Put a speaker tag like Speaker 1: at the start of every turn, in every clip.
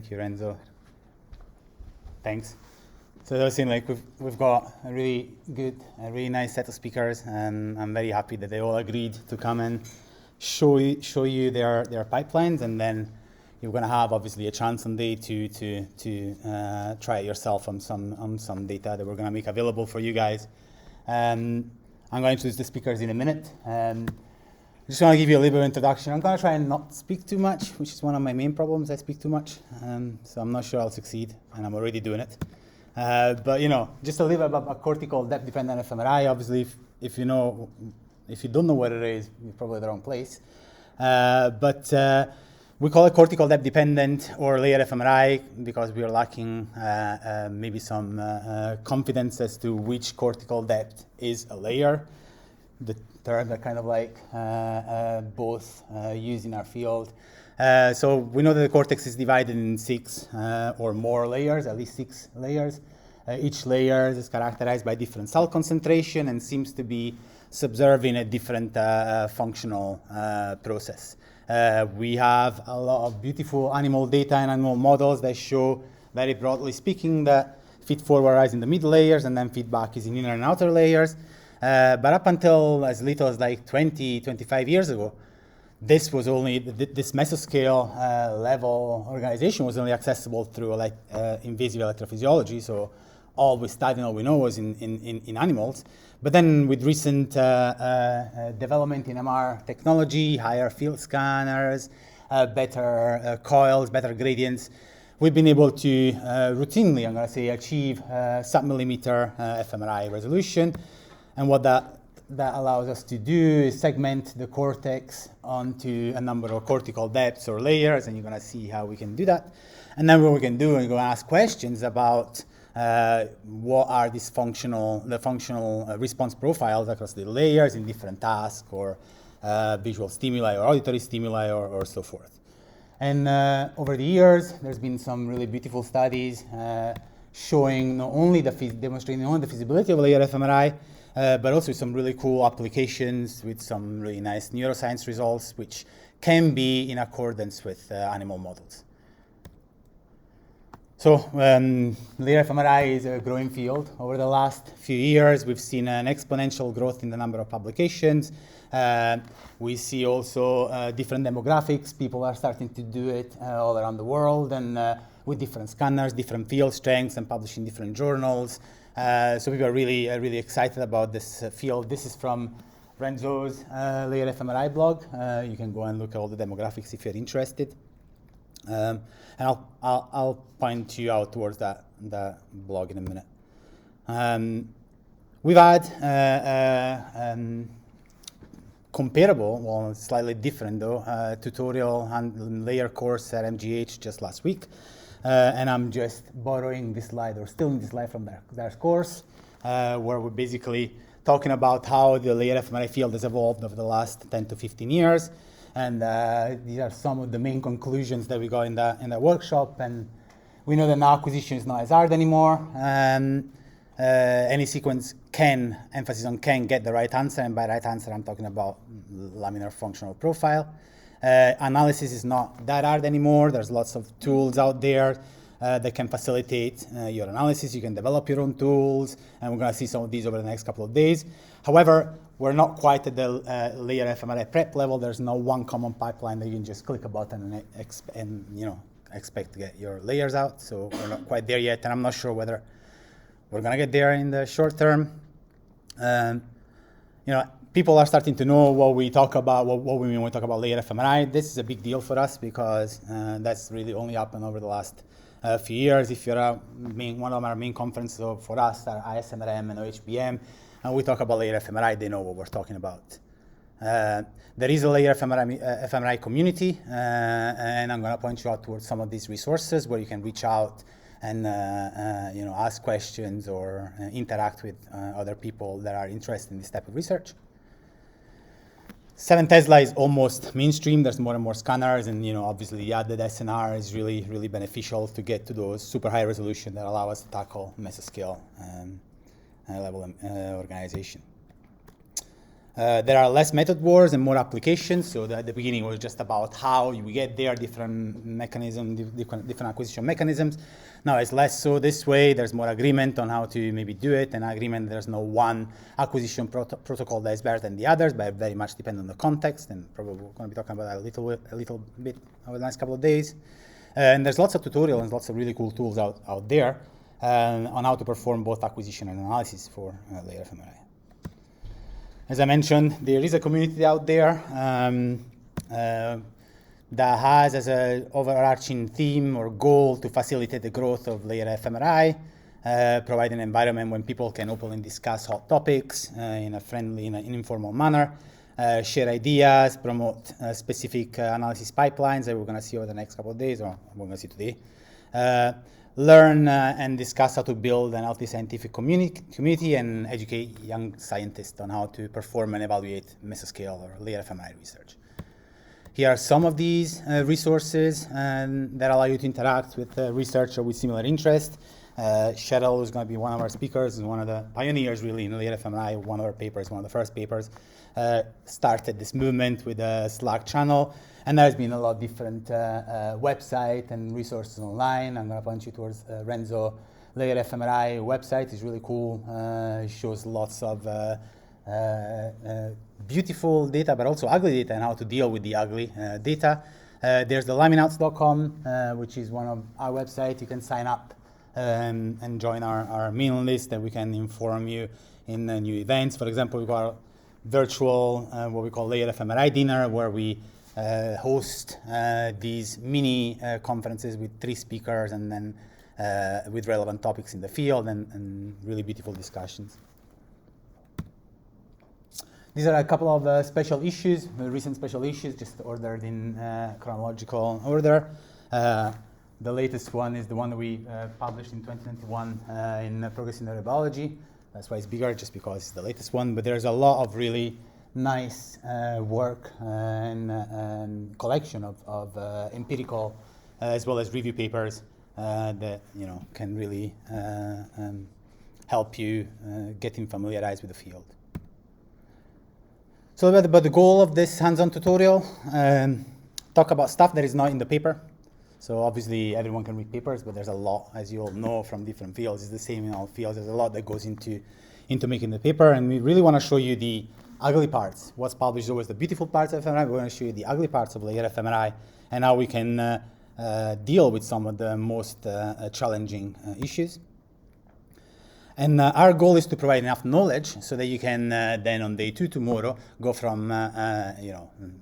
Speaker 1: Thank you, Renzo. Thanks. So those seem like we've got a really really nice set of speakers, and I'm very happy that they all agreed to come and show you their pipelines, and then you're going to have obviously a chance someday to try it yourself on some data that we're going to make available for you guys. I'm going to introduce the speakers in a minute. I just want to give you a little bit of introduction. I'm going to try and not speak too much, which is one of my main problems. I speak too much, so I'm not sure I'll succeed, and I'm already doing it. But just a little bit about cortical depth-dependent fMRI. Obviously, if you don't know what it is, you're probably in the wrong place. But we call it cortical depth-dependent or layer-fMRI because we are lacking maybe some confidence as to which cortical depth is a layer. The terms are kind of like both used in our field. So we know that the cortex is divided in 6 or more layers, at least 6 layers. Each layer is characterized by different cell concentration and seems to be subserving a different functional process. We have a lot of beautiful animal data and animal models that show, very broadly speaking, that feed forward is in the mid layers and then feedback is in inner and outer layers. But up until as little as like 25 years ago, this was only, this mesoscale level organization was only accessible through invasive electrophysiology. So all we studied and all we know was in animals. But then with recent development in MR technology, higher field scanners, better coils, better gradients, we've been able to routinely, I'm going to say, achieve sub-millimeter fMRI resolution. And what that allows us to do is segment the cortex onto a number of cortical depths or layers, and you're going to see how we can do that. And then what we can do is go ask questions about what are the functional response profiles across the layers in different tasks, or visual stimuli or auditory stimuli or so forth. And over the years, there's been some really beautiful studies showing demonstrating not only the feasibility of layer fMRI, but also some really cool applications with some really nice neuroscience results, which can be in accordance with animal models. So layer fMRI is a growing field. Over the last few years, we've seen an exponential growth in the number of publications. We see also different demographics. People are starting to do it all around the world, and with different scanners, different field strengths, and publishing different journals. So we are really excited about this field. This is from Renzo's layer fMRI blog. You can go and look at all the demographics if you're interested. And I'll point you out towards that blog in a minute. We've had comparable, well, slightly different though, tutorial and layer course at MGH just last week. And I'm just borrowing this slide, or stealing this slide from their course, where we're basically talking about how the layer fMRI field has evolved over the last 10 to 15 years. And these are some of the main conclusions that we got in the workshop. And we know that now acquisition is not as hard anymore. Any sequence emphasis on can get the right answer. And by right answer, I'm talking about laminar functional profile. Analysis is not that hard anymore. There's lots of tools out there that can facilitate your analysis. You can develop your own tools, and we're going to see some of these over the next couple of days. However, we're not quite at the layer fMRI prep level. There's no one common pipeline that you can just click a button and expect to get your layers out. So we're not quite there yet, and I'm not sure whether we're going to get there in the short term. People are starting to know what we talk about, what we mean when we talk about layer fMRI. This is a big deal for us because that's really only happened over the last few years. If you're one of our main conferences for us are ISMRM and OHBM, and we talk about layer fMRI, they know what we're talking about. There is a layer fMRI community, and I'm going to point you out towards some of these resources where you can reach out and ask questions or interact with other people that are interested in this type of research. 7 Tesla is almost mainstream. There's more and more scanners, and obviously the added SNR is really beneficial to get to those super high resolution that allow us to tackle mesoscale level organization. There are less method wars and more applications. So at the beginning was just about how we get there, different mechanisms, different acquisition mechanisms. Now it's less so this way. There's more agreement on how to maybe do it, and agreement there's no one acquisition protocol that is better than the others, but very much depend on the context, and probably we're going to be talking about that a little bit over the next couple of days. And there's lots of tutorials and lots of really cool tools out there on how to perform both acquisition and analysis for layer-fMRI. As I mentioned, there is a community out there that has as an overarching theme or goal to facilitate the growth of layer-fMRI, provide an environment when people can openly discuss hot topics in a friendly, in an informal manner, share ideas, promote specific analysis pipelines that we're going to see over the next couple of days, or we're going to see today. Learn and discuss how to build an healthy scientific community and educate young scientists on how to perform and evaluate mesoscale or layer-fMRI research. Here are some of these resources that allow you to interact with research or with similar interest. Cheryl is going to be one of our speakers and one of the pioneers really in layer-fMRI. One of our papers, one of the first papers, started this movement with a Slack channel. And there's been a lot of different websites and resources online. I'm going to point you towards Renzo layer-fMRI website. It's really cool. It shows lots of beautiful data, but also ugly data and how to deal with the ugly data. There's the laminouts.com, which is one of our websites. You can sign up and join our mailing list, that we can inform you in new events. For example, we've got a virtual, what we call layer-fMRI dinner, where we host these mini conferences with 3 speakers and then with relevant topics in the field and really beautiful discussions. These are a couple of special issues, recent special issues, just ordered in chronological order. The latest one is the one that we published in 2021 in Progress in Neurobiology. That's why it's bigger, just because it's the latest one. But there's a lot of really nice work and collection of empirical as well as review papers that can really help you getting familiarized with the field. So about the goal of this hands-on tutorial, talk about stuff that is not in the paper. So obviously everyone can read papers, but there's a lot, as you all know, from different fields. It's the same in all fields. There's a lot that goes into making the paper, and we really want to show you the ugly parts. What's published is always the beautiful parts of fMRI. We're going to show you the ugly parts of layer-fMRI and how we can deal with some of the most challenging issues. And our goal is to provide enough knowledge so that you can then on day 2 tomorrow go from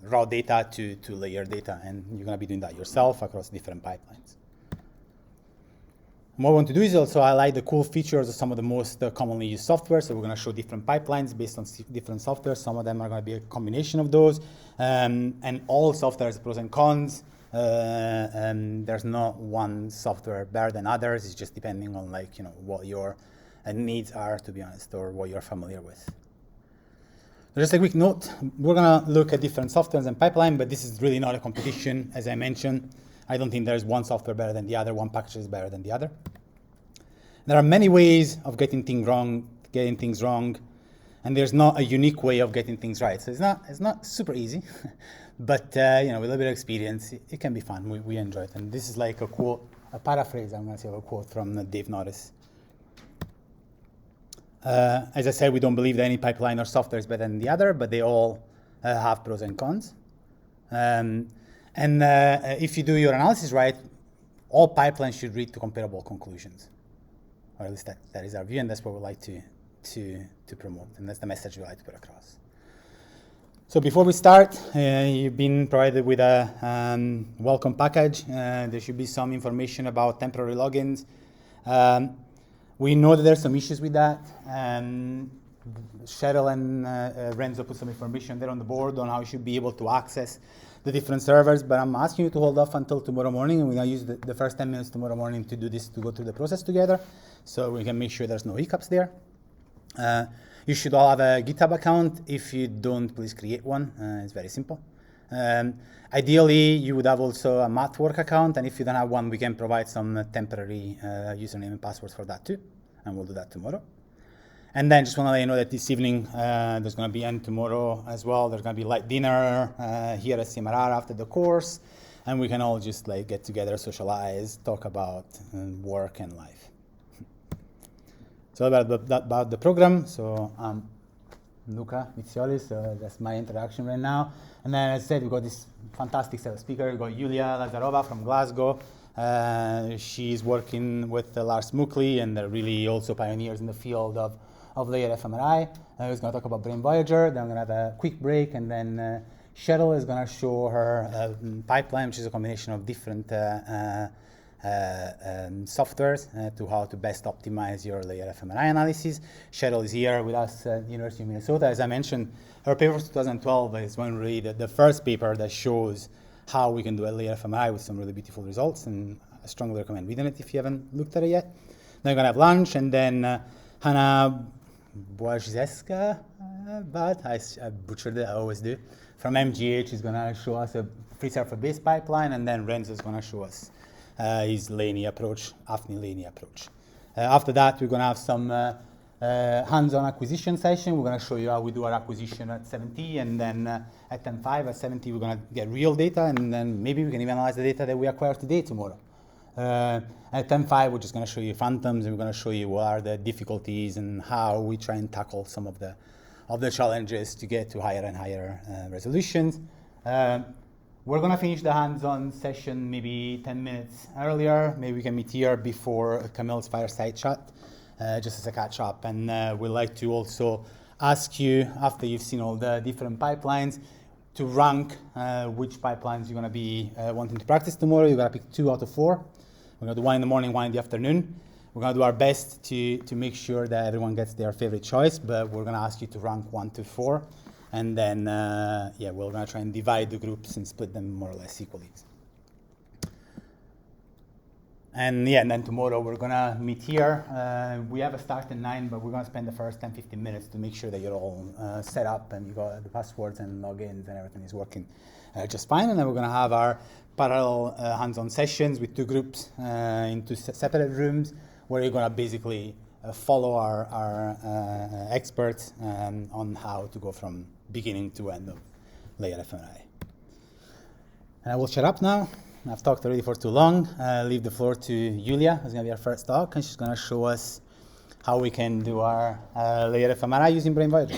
Speaker 1: raw data to layer data, and you're going to be doing that yourself across different pipelines. And what we want to do is also highlight the cool features of some of the most commonly used software. So we're going to show different pipelines based on different software. Some of them are going to be a combination of those, and all software has pros and cons. And there's not one software better than others. It's just depending on what your needs are, to be honest, or what you're familiar with. Just a quick note, we're going to look at different softwares and pipeline, but this is really not a competition, as I mentioned. I don't think there's one software better than the other, one package is better than the other. There are many ways of getting things wrong, and there's not a unique way of getting things right. So it's not super easy, but with a little bit of experience, it can be fun. We enjoy it. And this is like a quote, a paraphrase, I'm going to say, of a quote from Dave Norris. As I said, we don't believe that any pipeline or software is better than the other, but they all have pros and cons. And if you do your analysis right, all pipelines should lead to comparable conclusions, or at least that is our view, and that's what we like to promote, and that's the message we like to put across. So before we start, you've been provided with a welcome package. There should be some information about temporary logins. We know that there's some issues with that. Cheryl and Renzo put some information there on the board on how you should be able to access the different servers, but I'm asking you to hold off until tomorrow morning, and we're going to use the first 10 minutes tomorrow morning to do this, to go through the process together, so we can make sure there's no hiccups there. You should all have a GitHub account. If you don't, please create one. It's very simple. Ideally, you would have also a MathWork account, and if you don't have one, we can provide some temporary username and passwords for that too, and we'll do that tomorrow. And then just want to let you know that this evening there's going to be, and tomorrow as well, there's going to be light dinner here at CMRR after the course, and we can all just like get together, socialize, talk about work and life. So about the program. So Luca Vizioli, so that's my introduction right now. And then as I said, we've got this fantastic set of speakers. We've got Yulia Lazarova from Glasgow. She's working with Lars Muckli, and they're really also pioneers in the field of layer-fMRI. Who's going to talk about Brain Voyager. Then I'm going to have a quick break, and then Cheryl is going to show her pipeline, which is a combination of different softwares to how to best optimize your layer-fMRI analysis. Cheryl is here with us at the University of Minnesota. As I mentioned, her paper from 2012 is one really the first paper that shows how we can do a layer-fMRI with some really beautiful results, and I strongly recommend reading it if you haven't looked at it yet. Then we're going to have lunch, and then Hanna Błaszewska, but I butchered it, I always do, from MGH is going to show us a free surface-based pipeline, and then Renzo is going to show us his linear approach, Afni linear approach. After that, we're going to have some hands-on acquisition session. We're going to show you how we do our acquisition at 7T, and then at 10.5, at 7T, we're going to get real data, and then maybe we can even analyze the data that we acquire today tomorrow. At 10.5, we're just going to show you phantoms, and we're going to show you what are the difficulties and how we try and tackle some of the challenges to get to higher and higher resolutions. We're going to finish the hands-on session maybe 10 minutes earlier. Maybe we can meet here before Camille's fireside chat, just as a catch-up. And we'd like to also ask you, after you've seen all the different pipelines, to rank which pipelines you're going to be wanting to practice tomorrow. You're going to pick 2 out of 4. We're going to do 1 in the morning, 1 in the afternoon. We're going to do our best to make sure that everyone gets their favorite choice, but we're going to ask you to rank 1 to 4. And then, we're going to try and divide the groups and split them more or less equally. And then tomorrow we're going to meet here. We have a start at 9, but we're going to spend the first 10-15 minutes to make sure that you're all set up and you got the passwords and logins and everything is working just fine. And then we're going to have our parallel hands-on sessions with 2 groups in 2 separate rooms, where you're going to basically follow our experts on how to go from beginning to end of layer-fMRI. And I will shut up now. I've talked already for too long. Leave the floor to Yulia, who's going to be our first talk, and she's going to show us how we can do our layer-fMRI using Brain Voyager.